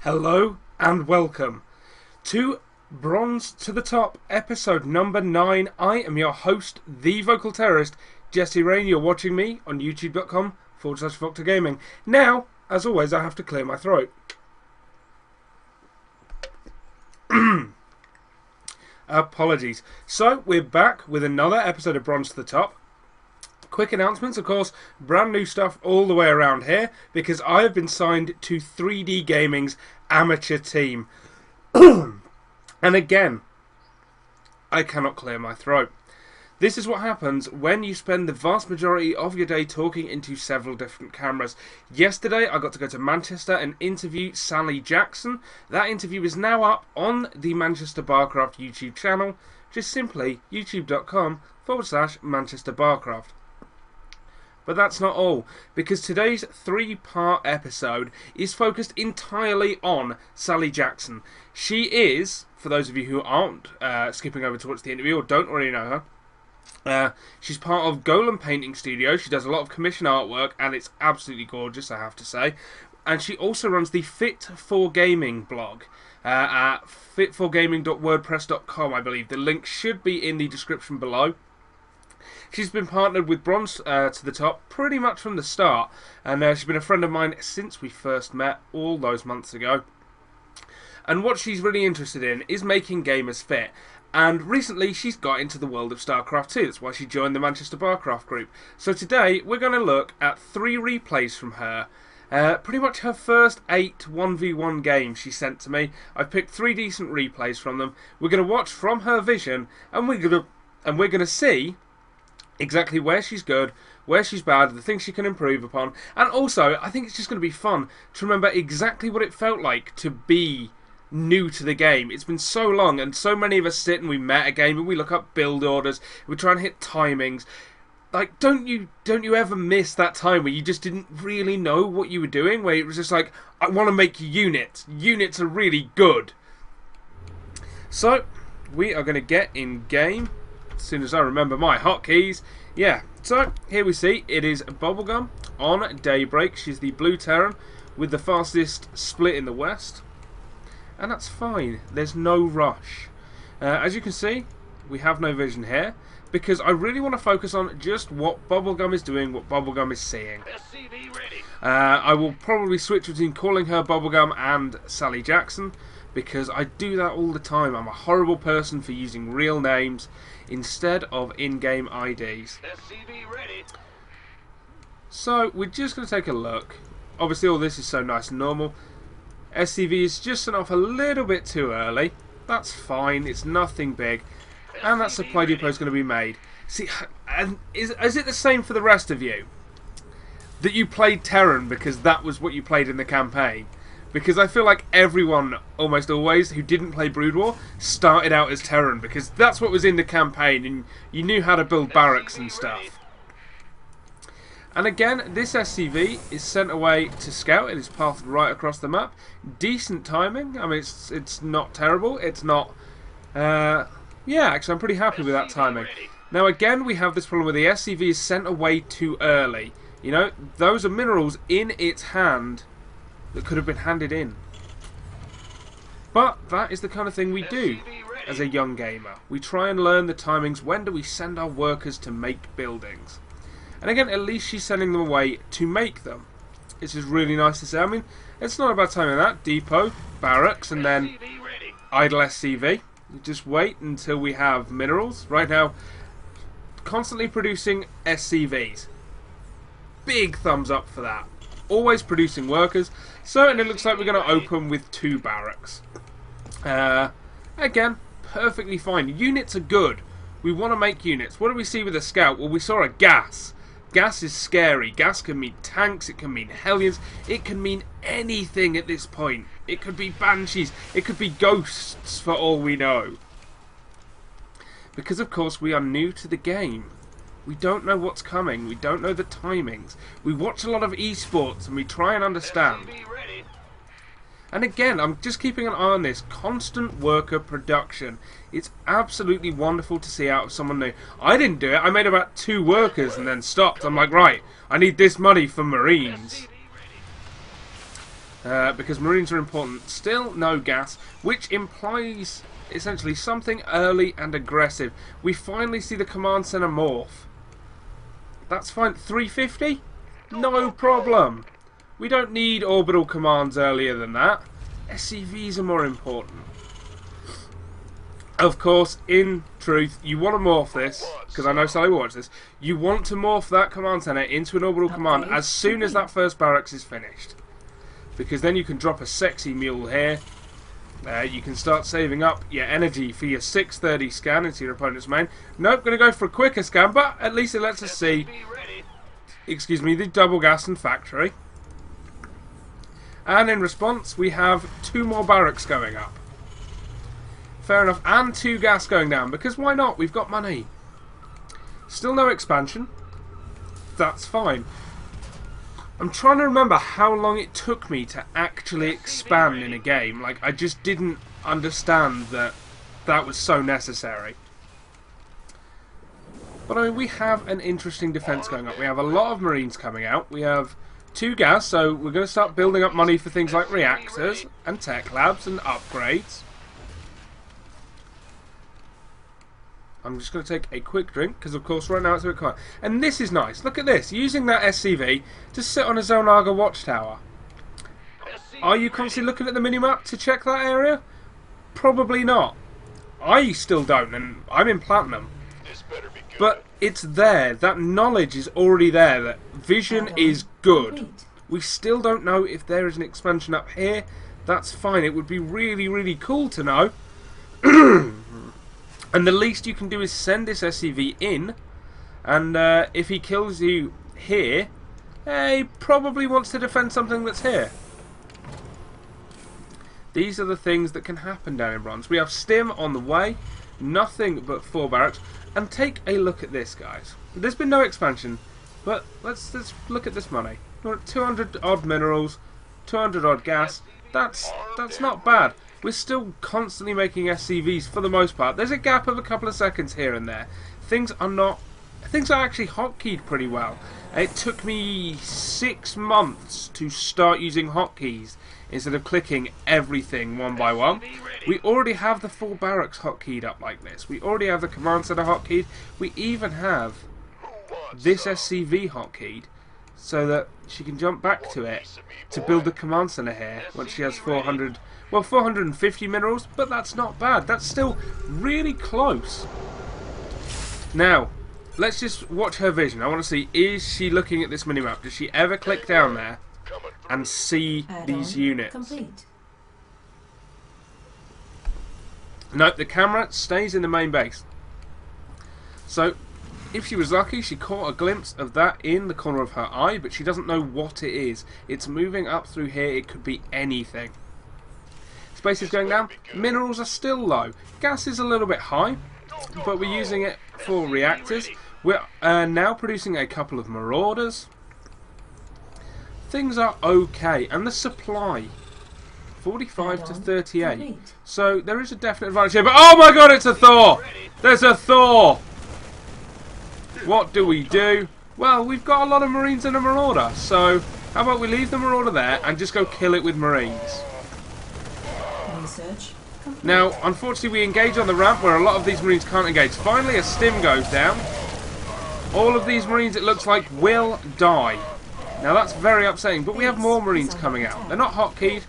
Hello and welcome to Bronze to the Top, episode number 9. I am your host, the Vocal Terrorist, Jesse Rain. You're watching me on youtube.com/VoctorGaming. Now, as always, I have to clear my throat. Apologies. So, we're back with another episode of Bronze to the Top. Quick announcements, of course, brand new stuff all the way around here, because I have been signed to 3D Gaming's amateur team. And again, I cannot clear my throat. This is what happens when you spend the vast majority of your day talking into several different cameras. Yesterday, I got to go to Manchester and interview Sally Jackson. That interview is now up on the Manchester Barcraft YouTube channel, just simply youtube.com/Manchester Barcraft. But that's not all, because today's 3-part episode is focused entirely on Sally Jackson. She is, for those of you who aren't skipping over to watch the interview or don't already know her, she's part of Golem Painting Studio. She does a lot of commission artwork, and it's absolutely gorgeous, I have to say. And she also runs the Fit4Gaming blog at fit4gaming.wordpress.com, I believe. The link should be in the description below. She's been partnered with Bronze to the Top pretty much from the start, and she's been a friend of mine since we first met all those months ago. And what she's really interested in is making gamers fit. And recently she's got into the world of StarCraft 2, that's why she joined the Manchester Barcraft group. So today we're going to look at 3 replays from her. Pretty much her first 8 1v1 games she sent to me. I've picked 3 decent replays from them. We're going to watch from her vision, and we're going to see exactly where she's good, where she's bad, the things she can improve upon. And also, I think it's just going to be fun to remember exactly what it felt like to be new to the game. It's been so long, and so many of us sit and we met a game and we look up build orders, we try and hit timings. Like, don't you ever miss that time where you just didn't really know what you were doing, where it was just like, I want to make units. Units are really good. So, we are going to get in game as soon as I remember my hotkeys. Yeah, so here we see it is Bubblegum on Daybreak. She's the blue Terran with the fastest split in the West. And that's fine, there's no rush. As you can see, we have no vision here, because I really want to focus on just what Bubblegum is doing, what Bubblegum is seeing. I will probably switch between calling her Bubblegum and Sally Jackson, because I do that all the time. I'm a horrible person for using real names instead of in-game IDs. So we're just going to take a look. Obviously all this is so nice and normal. SCV is just sent off a little bit too early. That's fine, it's nothing big. And that supply depot is going to be made. See, and is it the same for the rest of you? That you played Terran because that was what you played in the campaign? Because I feel like everyone, almost always, who didn't play Brood War started out as Terran, because that's what was in the campaign, and you knew how to build barracks and stuff. And again, this SCV is sent away to scout. It is pathed right across the map. Decent timing. I mean, it's not terrible. It's not... yeah, actually, I'm pretty happy with that timing. Now, again, we have this problem where the SCV is sent away too early. You know, those are minerals in its hand that could have been handed in. But that is the kind of thing we do as a young gamer. We try and learn the timings. When do we send our workers to make buildings? And again, at least she's sending them away to make them. It's just really nice to see. I mean, it's not about timing that. Depot, barracks, and then idle SCV. You just wait until we have minerals. Right now, constantly producing SCVs. Big thumbs up for that. Always producing workers. So, and it looks like we're going to open with 2 barracks. Again, perfectly fine. Units are good. We want to make units. What do we see with a scout? Well, we saw a gas. Gas is scary. Gas can mean tanks, it can mean Hellions, it can mean anything at this point. It could be banshees, it could be ghosts for all we know. Because of course we are new to the game. We don't know what's coming, we don't know the timings. We watch a lot of esports and we try and understand. And again, I'm just keeping an eye on this. Constant worker production. It's absolutely wonderful to see out of someone new. I didn't do it. I made about 2 workers and then stopped. I'm like, right, I need this money for Marines. because Marines are important. Still no gas, which implies essentially something early and aggressive. We finally see the command center morph. That's fine. 350? No problem. We don't need orbital commands earlier than that. SCVs are more important. Of course, in truth, you want to morph this, because I know Sally will watch this, you want to morph that command center into an orbital command as soon as that first barracks is finished. Because then you can drop a sexy mule here. You can start saving up your energy for your 630 scan into your opponent's main. Nope, going to go for a quicker scan, but at least it lets us see, excuse me, the double gas and factory. And in response, we have 2 more barracks going up. Fair enough, and 2 gas going down, because why not? We've got money. Still no expansion. That's fine. I'm trying to remember how long it took me to actually expand in a game. Like, I just didn't understand that that was so necessary. But I mean, we have an interesting defense going up. We have a lot of Marines coming out. We have 2 gas, so we're going to start building up money for things like reactors and tech labs and upgrades. I'm just going to take a quick drink, because of course right now it's a bit quiet. And this is nice. Look at this. Using that SCV to sit on a Xel'Naga watchtower. Are you constantly looking at the minimap to check that area? Probably not. I still don't, and I'm in Platinum. But it's there. That knowledge is already there. That vision is good. We still don't know if there is an expansion up here. That's fine. It would be really, really cool to know. And the least you can do is send this SCV in, and if he kills you here, he probably wants to defend something that's here. These are the things that can happen down in Bronze. We have Stim on the way, nothing but 4 barracks, and take a look at this, guys. There's been no expansion, but let's look at this money. We're at 200 odd minerals, 200 odd gas. That's not bad. We're still constantly making SCVs for the most part. There's a gap of a couple of seconds here and there. Things are actually hotkeyed pretty well. It took me 6 months to start using hotkeys instead of clicking everything one by one. We already have the 4 barracks hotkeyed up like this. We already have the command center hotkeyed. We even have this SCV hotkeyed so that she can jump back to it to build the command center here once she has 450 minerals, but that's not bad. That's still really close. Now, let's just watch her vision. I want to see, is she looking at this minimap? Does she ever click down there and see these units? Complete. Nope, the camera stays in the main base. So, if she was lucky, she caught a glimpse of that in the corner of her eye, but she doesn't know what it is. It's moving up through here. It could be anything. Space is going down. Minerals are still low. Gas is a little bit high, but we're using it for reactors. We're now producing a couple of Marauders. Things are okay. And the supply, 45 to 38. So there is a definite advantage here. But oh my god, it's a Thor! There's a Thor! What do we do? Well, we've got a lot of Marines and a Marauder. So how about we leave the Marauder there and just go kill it with Marines? Now, unfortunately, we engage on the ramp where a lot of these Marines can't engage. Finally, a Stim goes down. All of these Marines, it looks like, will die. Now, that's very upsetting, but we have more Marines coming out. They're not hotkeyed,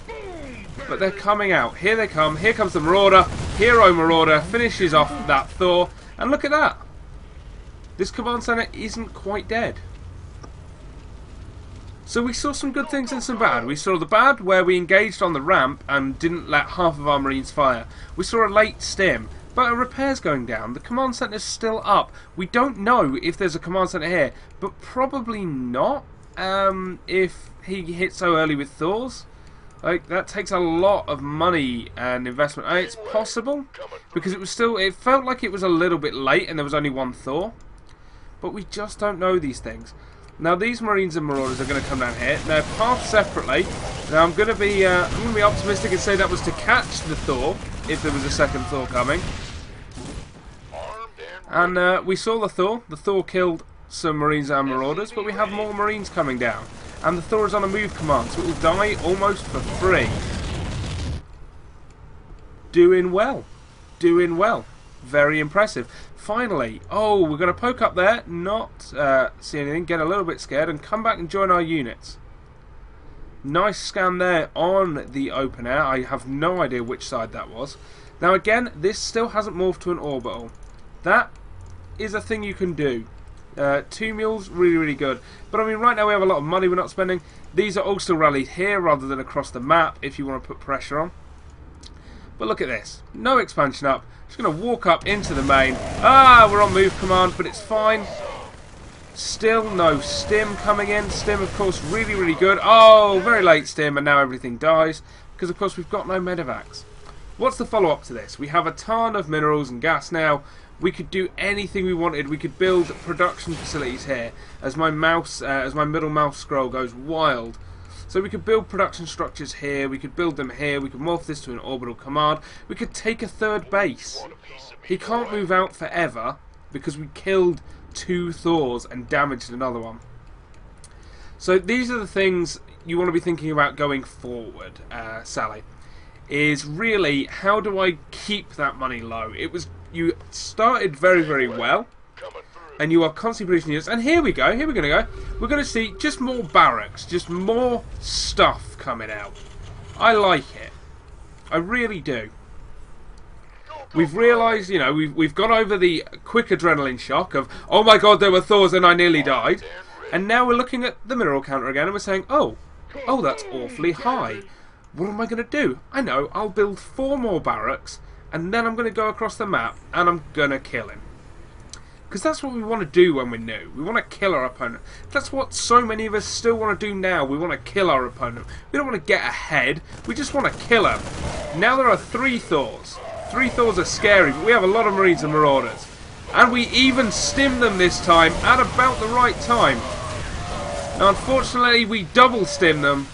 but they're coming out. Here they come. Here comes the Marauder. Hero Marauder finishes off that Thor. And look at that. This command center isn't quite dead. So we saw some good things and some bad. We saw the bad where we engaged on the ramp and didn't let half of our Marines fire. We saw a late Stim, but a repair's going down. The command center's still up. We don't know if there's a command center here, but probably not if he hit so early with Thors. Like, that takes a lot of money and investment. And it's possible, because it felt like it was a little bit late and there was only 1 Thor. But we just don't know these things. Now these Marines and Marauders are going to come down here. They're paths separately. Now I'm going to be optimistic and say that was to catch the Thor, if there was a second Thor coming. And we saw the Thor. The Thor killed some Marines and Marauders, but we have more Marines coming down. and the Thor is on a move command, so it will die almost for free. Doing well. Doing well. Very impressive. Finally, oh, we're going to poke up there, not see anything, get a little bit scared, and come back and join our units. Nice scan there on the open air. I have no idea which side that was. Now again, this still hasn't morphed to an orbital. That is a thing you can do. 2 mules, really, really good. But I mean, right now we have a lot of money we're not spending. These are all still rallied here rather than across the map if you want to put pressure on. But look at this. No expansion up. Just going to walk up into the main. Ah, we're on move command, but it's fine. Still no stim coming in. Stim, of course, really, really good. Oh, very late stim, and now everything dies. Because, of course, we've got no medevacs. What's the follow-up to this? We have a ton of minerals and gas now. We could do anything we wanted. We could build production facilities here. As my mouse, as my middle mouse scroll goes wild. So we could build production structures here. We could build them here. We could morph this to an orbital command. We could take a third base. He can't move out forever because we killed 2 Thors and damaged another one. So these are the things you want to be thinking about going forward, Sally. Is really, how do I keep that money low? You started very, very well, and you are constantly producing units. And here we go. Here we're going to go. We're going to see just more barracks, just more stuff coming out. I like it. I really do. We've realised, you know, we've gone over the quick adrenaline shock of, oh my god, there were Thors and I nearly died. And now we're looking at the mineral counter again and we're saying, oh, that's awfully high. What am I going to do? I know, I'll build 4 more barracks and then I'm going to go across the map and I'm going to kill him. Because that's what we want to do when we're new. We want to kill our opponent. That's what so many of us still want to do now. We want to kill our opponent. We don't want to get ahead. We just want to kill him. Now there are 3 Thors. 3 Thors are scary, but we have a lot of Marines and Marauders. And we even stim them this time at about the right time. Now unfortunately we double stim them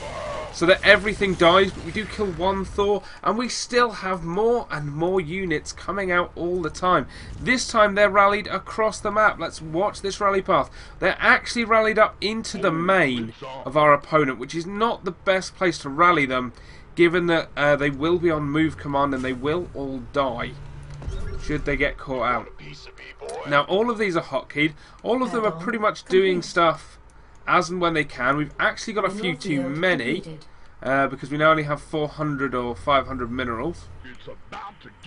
so that everything dies, but we do kill 1 Thor, and we still have more and more units coming out all the time. This time they're rallied across the map. Let's watch this rally path. They're actually rallied up into the main of our opponent, which is not the best place to rally them, given that they will be on move command and they will all die should they get caught out. Now all of these are hotkeyed. All of them are pretty much doing stuff as and when they can. We've actually got a few too many because we now only have 400 or 500 minerals.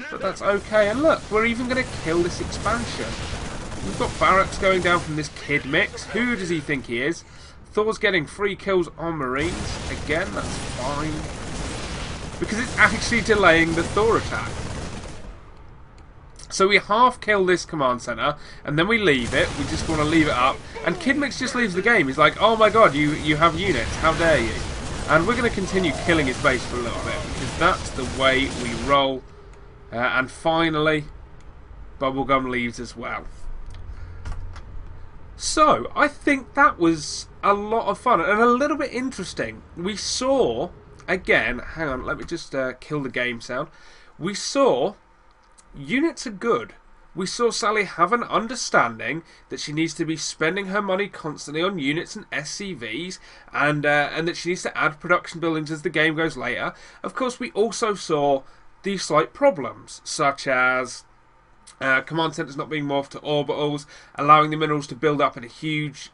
But that's okay. And look, we're even going to kill this expansion. We've got barracks going down from this kid mix. Who does he think he is? Thor's getting 3 kills on Marines. Again, that's fine. Because it's actually delaying the Thor attack. So we half kill this command center, and then we leave it. We just want to leave it up. And Kidmix just leaves the game. He's like, oh my god, you have units. How dare you? And we're going to continue killing his base for a little bit, because that's the way we roll. And finally, Bubblegum leaves as well. So, I think that was a lot of fun, and a little bit interesting. We saw, again, hang on, let me just kill the game sound. We saw units are good. We saw Sally have an understanding that she needs to be spending her money constantly on units and SCVs, and that she needs to add production buildings as the game goes later. Of course, we also saw the slight problems, such as command centers not being morphed to orbitals, allowing the minerals to build up in a huge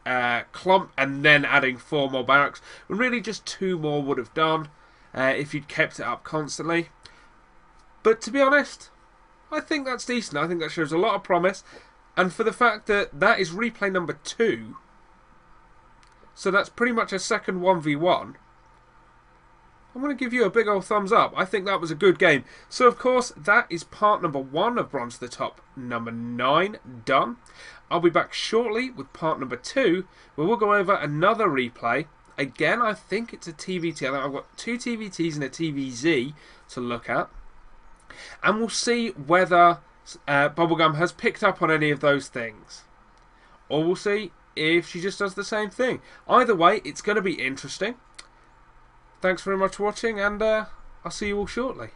clump, and then adding 4 more barracks, when really just 2 more would have done if you'd kept it up constantly. But to be honest, I think that's decent. I think that shows a lot of promise. And for the fact that that is replay number 2, so that's pretty much a second 1v1, I'm going to give you a big old thumbs up. I think that was a good game. So of course, that is part number 1 of Bronze to the Top number 9 done. I'll be back shortly with part number 2, where we'll go over another replay. Again, I think it's a TVT. I think I've got 2 TVTs and a TVZ to look at. And we'll see whether Bubblegum has picked up on any of those things. Or we'll see if she just does the same thing. Either way, it's going to be interesting. Thanks very much for watching, and I'll see you all shortly.